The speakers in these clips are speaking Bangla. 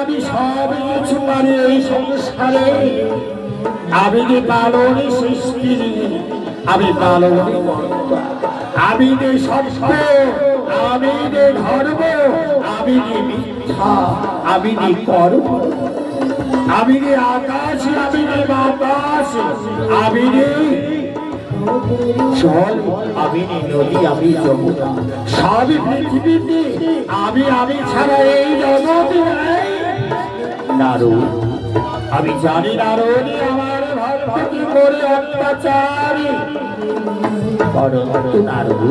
আমি সব কিছু পারি এই সংসারে আমি যে পালনে সৃষ্টি আমি পালনে আমি যে সত্য আমি যে ধর্ম আমি যে মিথ্যা আমি যে কর্ম আমি যে আকাশ আমি যে বাতাস আমি যে জল আমি যে নদী আমি যমুনা সব পৃথিবীতে আমি ছাড়া এই জগতে নাই। নারদ আমি জানি নারদ আমার ভক্তি করে অত্যাচারী পরন্তু নারদ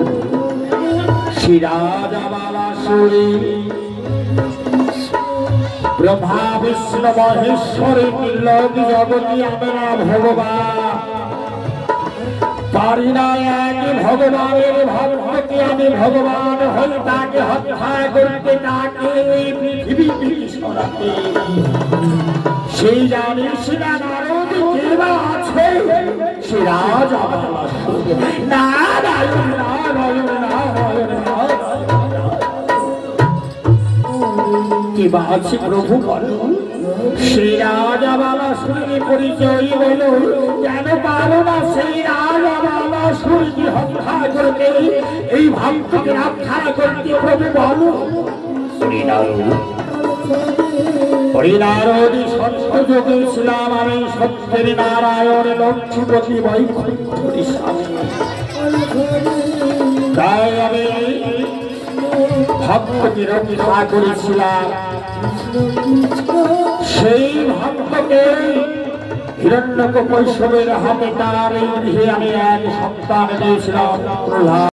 শ্রীরাজবালাসুরী ব্রহ্মা বিষ্ণু মহেশ্বরী তির্লোক জগতী আমরা ভগবান পারি না এক ভগবানের ভক্তকে আমি ভগবান হই তাকে হত্যা করতে তাকে পৃথিবী সরাতে সেই জানিস না নারদ কেবা আছে সে রাজা নারায়ণ নারায়ণ নারায়ণ কেবা আছে প্রভু বল সেই রাজাবালাসুরী পরিচয় বলো কেন পারো না সেই রাজাবালাসুরী হত্যা করতে এই ভক্তকে রক্ষা করতে প্রভু বলো। হরিনারদ সত্যযুগে ছিলাম আমি সত্যের নারায়ণ লক্ষ্মীপতি বৈকুণ্ঠের স্বামী তাই আমি ভক্তকে রক্ষা করেছিলাম সেই ভক্তকে হিরণ্যকশিপুর হাতে তার এই গৃহে আমি এক সন্তান দিয়েছিলাম।